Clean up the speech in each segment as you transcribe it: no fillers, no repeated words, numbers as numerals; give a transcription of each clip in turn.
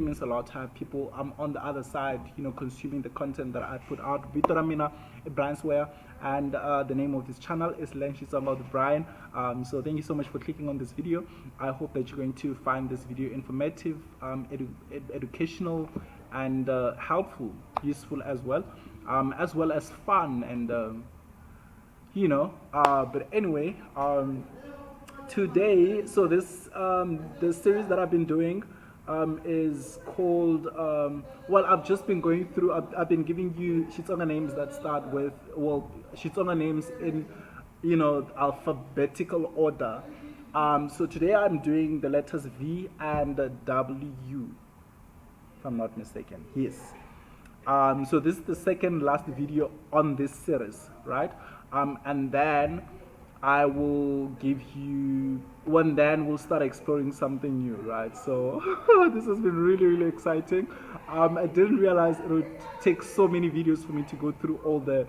means a lot to have people on the other side, consuming the content that I put out. Vito ra mina i Brian Swear, and the name of this channel is Xitsonga with Brian. So thank you so much for clicking on this video. I hope that you're going to find this video informative, educational, and helpful, useful as well as fun, and but anyway, today, so this the series that I've been doing is called well, I've just been going through, I've been giving you Xitsonga names that start with, well, Xitsonga names in alphabetical order. So today I'm doing the letters V and W, if I'm not mistaken. Yes. So this is the second last video on this series, right? And then I will give you one, then we'll start exploring something new, right? So this has been really exciting. I didn't realize it would take so many videos for me to go through all the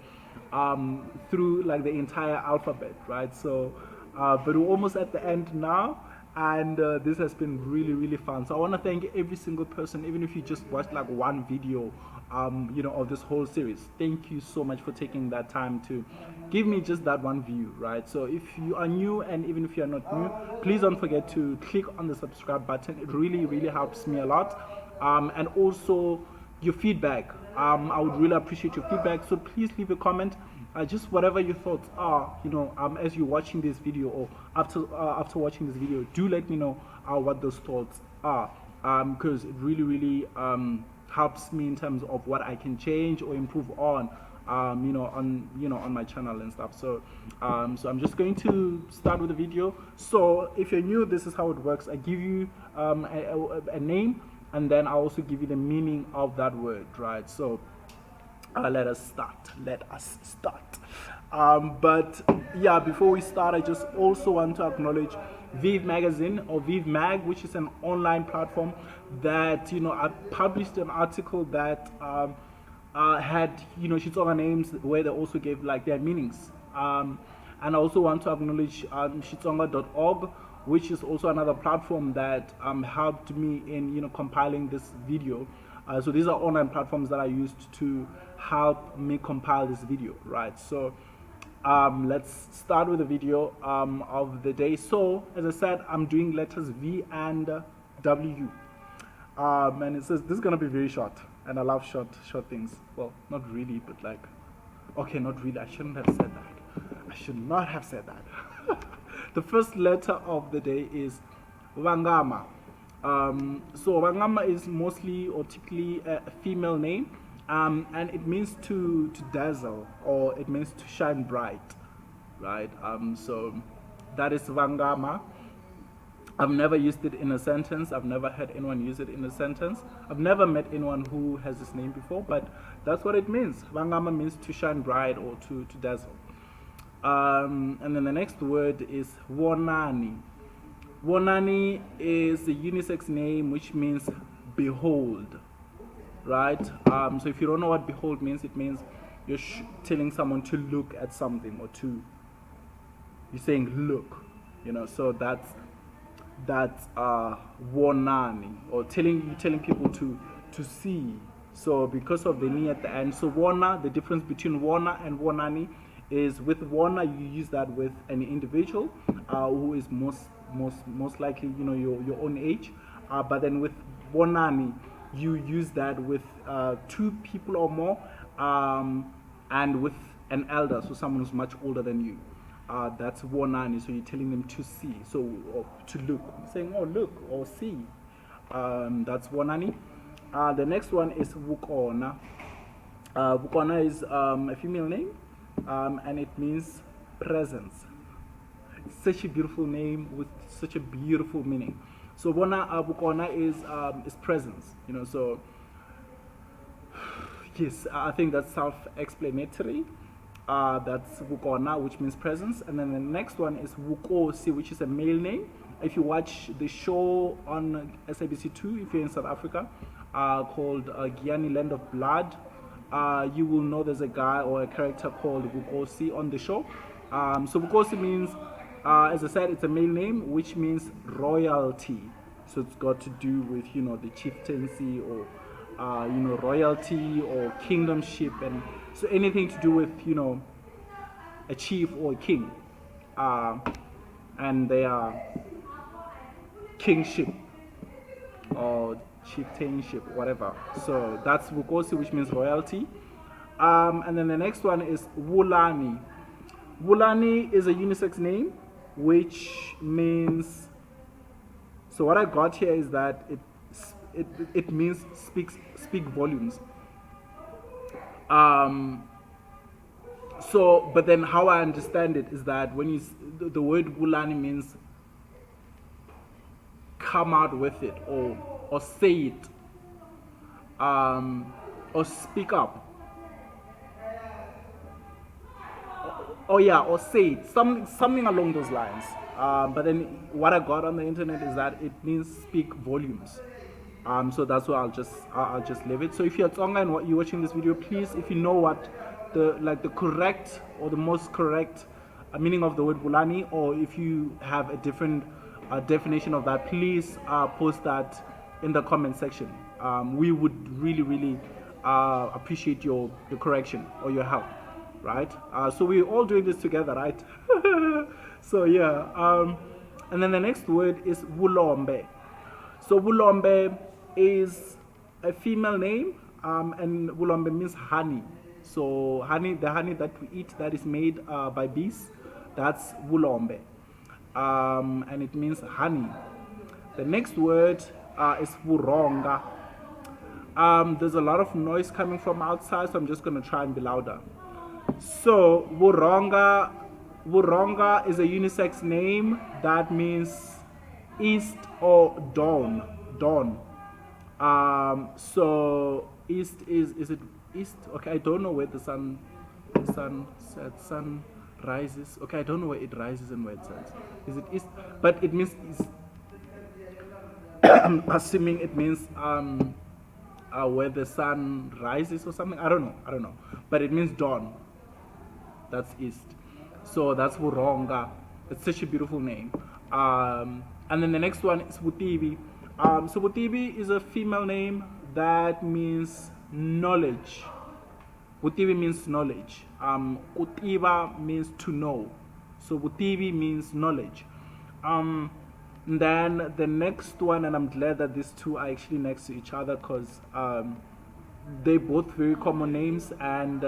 through like the entire alphabet, right? So but we're almost at the end now, and this has been really fun. So I want to thank every single person, even if you just watched like one video of this whole series. Thank you so much for taking that time to give me just that one view, right? So if you are new, and even if you are not new, please don't forget to click on the subscribe button. It really helps me a lot. And also your feedback, I would really appreciate your feedback. So please leave a comment, just whatever your thoughts are, as you're watching this video, or after watching this video. Do let me know what those thoughts are, because it really helps me in terms of what I can change or improve on, on my channel and stuff. So so I'm just going to start with the video. So if you're new, this is how it works. I give you a name, and then I also give you the meaning of that word, right? So let us start. But yeah, before we start, I just also want to acknowledge Viv Magazine, or Viv Mag, which is an online platform that I published an article that had Xitsonga names, where they also gave like their meanings. And I also want to acknowledge Xitsonga.org, which is also another platform that helped me in compiling this video. So these are online platforms that I used to help me compile this video, right? So let's start with the video of the day. So as I said, I'm doing letters V and W, and it says this is gonna be very short, and I love short things. Well, not really, but like, okay, not really. I shouldn't have said that. I should not have said that. The first letter of the day is Vangama. So Vangama is mostly or typically a female name, and it means to dazzle, or it means to shine bright, right? So that is Vangama. I've never used it in a sentence. I've never heard anyone use it in a sentence. I've never met anyone who has this name before, but that's what it means. Vangama means to shine bright or to dazzle. And then the next word is Wanani. Wanani is a unisex name which means behold, right? So if you don't know what behold means, it means you're telling someone to look at something, or you're saying look, so that's Wanani, or telling people to see. So because of the ni at the end, so Wana, the difference between Wana and Wanani is, with Wana you use that with an individual who is most likely your own age, but then with Wanani you use that with two people or more, and with an elder, so someone who's much older than you. That's Wanani. So you're telling them to see, so, or to look, saying, oh look, or see. That's Wanani. The next one is Wukona. Wukona is a female name, and it means presence. It's such a beautiful name with such a beautiful meaning. So Wukona is presence, so yes, I think that's self-explanatory. That's Wukona, which means presence. And then the next one is Wukosi, which is a male name. If you watch the show on SABC2, if you're in South Africa, called Giyani Land of Blood, you will know there's a guy or a character called Wukosi on the show. So Wukosi means, as I said, it's a male name, which means royalty. So it's got to do with, you know, the chieftaincy or you know, royalty or kingdomship, and so anything to do with, you know, a chief or a king, and their kingship or chieftainship, whatever. So that's Wukosi, which means royalty. And then the next one is Wulani. Wulani is a unisex name, which means, so what I got here is that it means speak volumes. So, but then how I understand it is that when you the word Wulani means come out with it, or say it, or speak up. Oh yeah, or say it, something along those lines. But then what I got on the internet is that it means speak volumes. So that's why I'll just leave it. So if you're Tsonga and you're watching this video, please, if you know what the correct or the most correct meaning of the word Wulani, or if you have a different definition of that, please post that in the comment section. We would really appreciate your correction or your help, right? So we're all doing this together, right? So yeah, and then the next word is Wulombe. So Wulombe is a female name, and Wulombe means honey. So honey, the honey that we eat that is made by bees, that's Wulombe, and it means honey. The next word is Wuronga. There's a lot of noise coming from outside, so I'm just going to try and be louder. So Wuronga is a unisex name that means east or dawn. So east is it east? Okay, I don't know where the sun rises. Okay, I don't know where it rises and where it sets. Is it east? But it means east. I'm assuming it means where the sun rises or something. I don't know. But it means dawn. That's east. So that's Wuronga. It's such a beautiful name. And then the next one is Wutibi. So Wutibi is a female name that means knowledge. Wutibi means knowledge. Utiba means to know. So Wutibi means knowledge. Then the next one, and I'm glad that these two are actually next to each other, because they're both very common names, and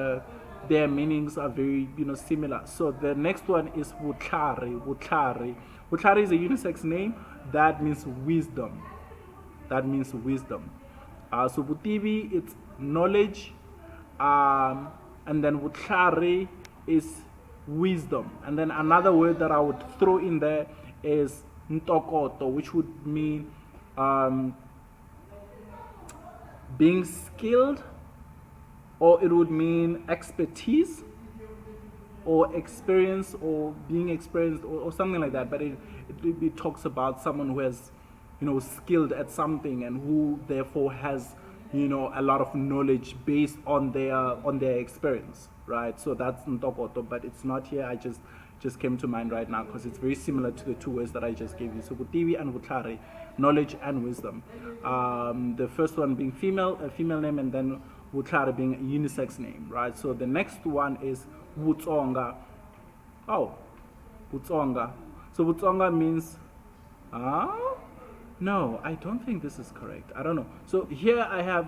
their meanings are very, similar. So the next one is Wutlari. Wutlari is a unisex name that means wisdom. So Wutibi, it's knowledge, and then Wutlari is wisdom. And then another word that I would throw in there is Ntokoto, which would mean being skilled, or it would mean expertise or experience, or being experienced, or something like that. But it talks about someone who has, skilled at something, and who therefore has, a lot of knowledge based on their experience, right? So that's Ntokoto, but it's not here. I just came to mind right now because it's very similar to the two words that I just gave you. So Wutibi and Wutlari, knowledge and wisdom. The first one being a female name, and then Wutlari being a unisex name, right? So the next one is W Tsonga. Oh, W Tsonga. So W Tsonga means, no, I don't think this is correct. I don't know. So here I have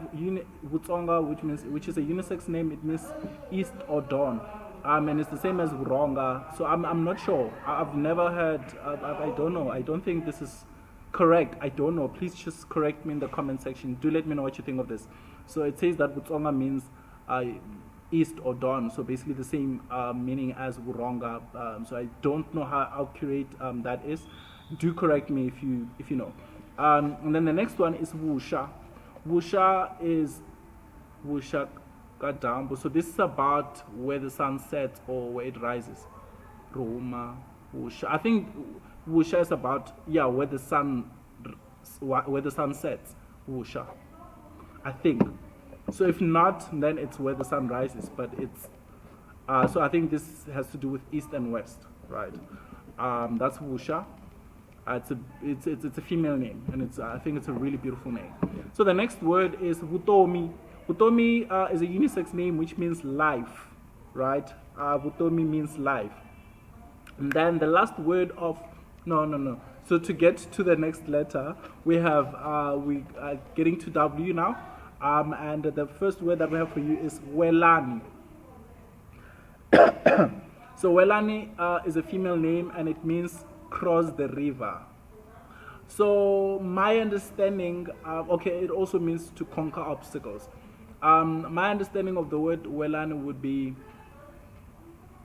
Wutonga, which is a unisex name. It means east or dawn, and it's the same as Wuronga. So I'm not sure. I've never heard. I don't know. I don't think this is correct. I don't know. Please just correct me in the comment section. Do let me know what you think of this. So it says that Wutonga means east or dawn. So basically the same meaning as Wuronga. So I don't know how accurate that is. Do correct me if you know. And then the next one is Wusha. Wusha is Wusha Kadambo. So this is about where the sun sets or where it rises. Roma, Wusha. I think Wusha is about where the sun sets. Wusha, I think. So if not, then it's where the sun rises. But it's so I think this has to do with east and west, right? That's Wusha. It's a female name, and I think it's a really beautiful name. So the next word is Vutomi. Vutomi is a unisex name which means life, right? Vutomi means life. And then the last word of no. So to get to the next letter, we are getting to W now. And the first word that we have for you is Wellan. So Wulani is a female name, and it means cross the river. So my understanding, okay, it also means to conquer obstacles. My understanding of the word Wulani would be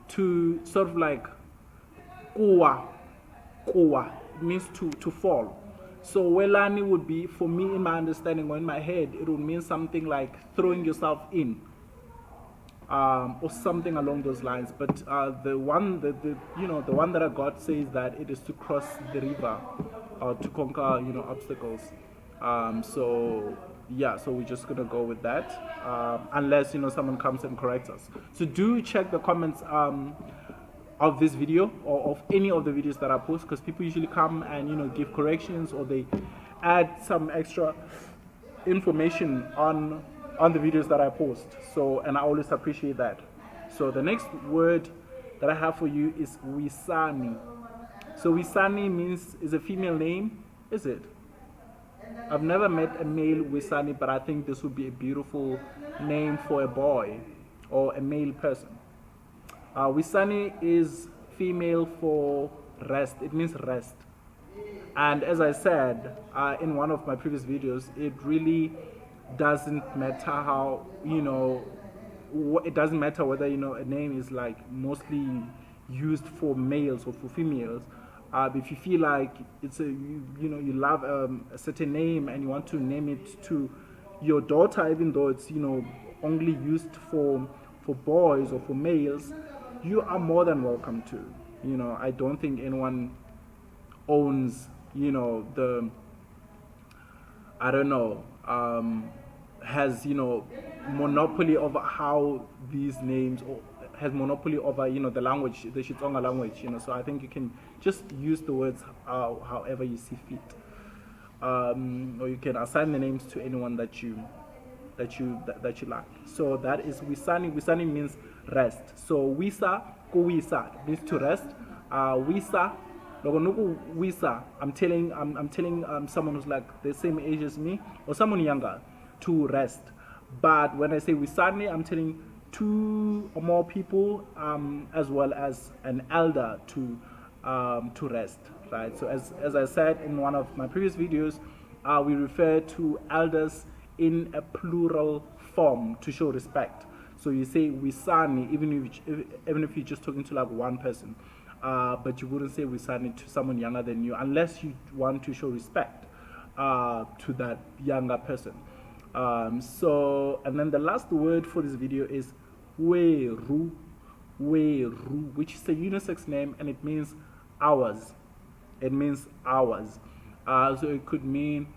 to sort of like kuwa. It means to fall. So Wulani would be, for me, in my understanding or in my head, it would mean something like throwing yourself in. Or something along those lines, but the one that I got says that it is to cross the river, to conquer obstacles. So yeah, so we're just gonna go with that, unless someone comes and corrects us. So do check the comments of this video or of any of the videos that I post, because people usually come and give corrections, or they add some extra information on the videos that I post. So, and I always appreciate that. So the next word that I have for you is Wisani. So Wisani is a female name, is it? I've never met a male Wisani, but I think this would be a beautiful name for a boy or a male person. Wisani is female for rest. It means rest. And as I said in one of my previous videos, it really doesn't matter how it doesn't matter whether a name is like mostly used for males or for females. If you feel like it's you love a certain name and you want to name it to your daughter, even though it's only used for boys or for males, you are more than welcome to. I don't think anyone owns the, I don't know, has monopoly over how these names, or has monopoly over the language, the Xitsonga language. So I think you can just use the words however you see fit, or you can assign the names to anyone that you like. So that is Wisani. Wisani means rest. So wisa kuwisa means to rest. Wisa, wisa, I'm telling someone who's like the same age as me or someone younger to rest. But when I say Wisani, I'm telling two or more people, as well as an elder to rest, right? So as I said in one of my previous videos, we refer to elders in a plural form to show respect. So you say Wisani even if you're just talking to like one person, but you wouldn't say Wisani to someone younger than you unless you want to show respect to that younger person. So, and then the last word for this video is Weru, which is a unisex name, and it means hours. It means hours. So it could mean,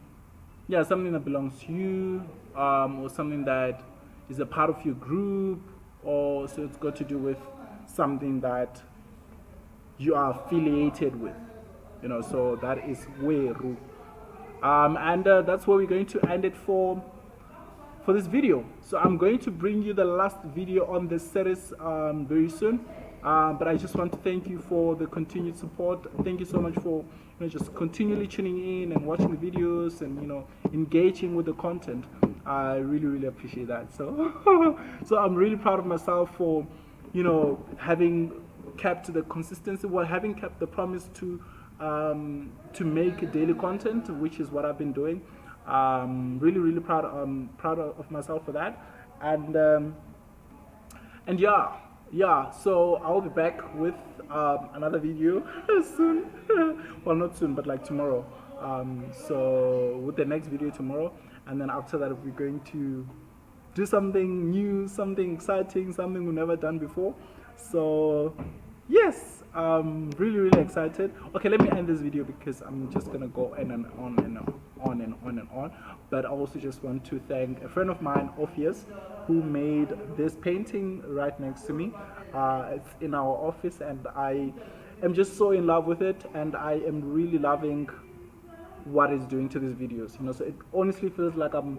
yeah, something that belongs to you, or something that is a part of your group, or so it's got to do with something that you are affiliated with. So that is Weru. And that's where we're going to end it for this video. So I'm going to bring you the last video on this series very soon, but I just want to thank you for the continued support. Thank you so much for just continually tuning in and watching the videos and engaging with the content. I really appreciate that. So so I'm really proud of myself for having kept the consistency, having kept the promise to make daily content, which is what I've been doing. Really proud of myself for that. And yeah, so I'll be back with another video soon. Well, not soon, but like tomorrow. So with the next video tomorrow, and then after that we're going to do something new, something exciting, something we've never done before. So yes, I'm really excited. Okay, let me end this video because I'm just gonna go on and on. But I also just want to thank a friend of mine, Ophius, who made this painting right next to me. It's in our office, and I am just so in love with it, and I am really loving what it's doing to these videos. You know, so it honestly feels like I'm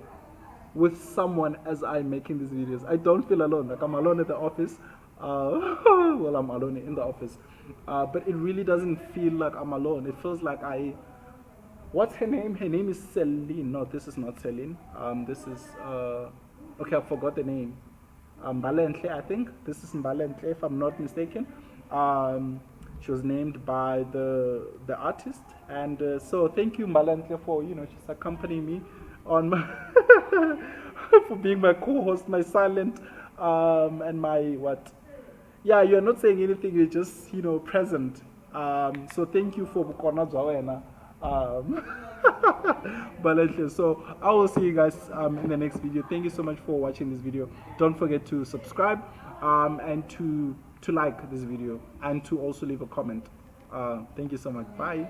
with someone as I'm making these videos. I don't feel alone. Like I'm alone at the office. Well, I'm alone in the office, but it really doesn't feel like I'm alone. It feels like I. What's her name? Her name is Celine. No, this is not Celine. This is okay. I forgot the name. Mbalentle, I think. This is Mbalentle, if I'm not mistaken. She was named by the artist, and so thank you, Mbalentle, for just accompanying me on my for being my co-host, my silent and my what. Yeah, you're not saying anything. You're just present. So thank you for Bukona Zawena. So I will see you guys in the next video. Thank you so much for watching this video. Don't forget to subscribe and to like this video, and to also leave a comment. Thank you so much. Bye.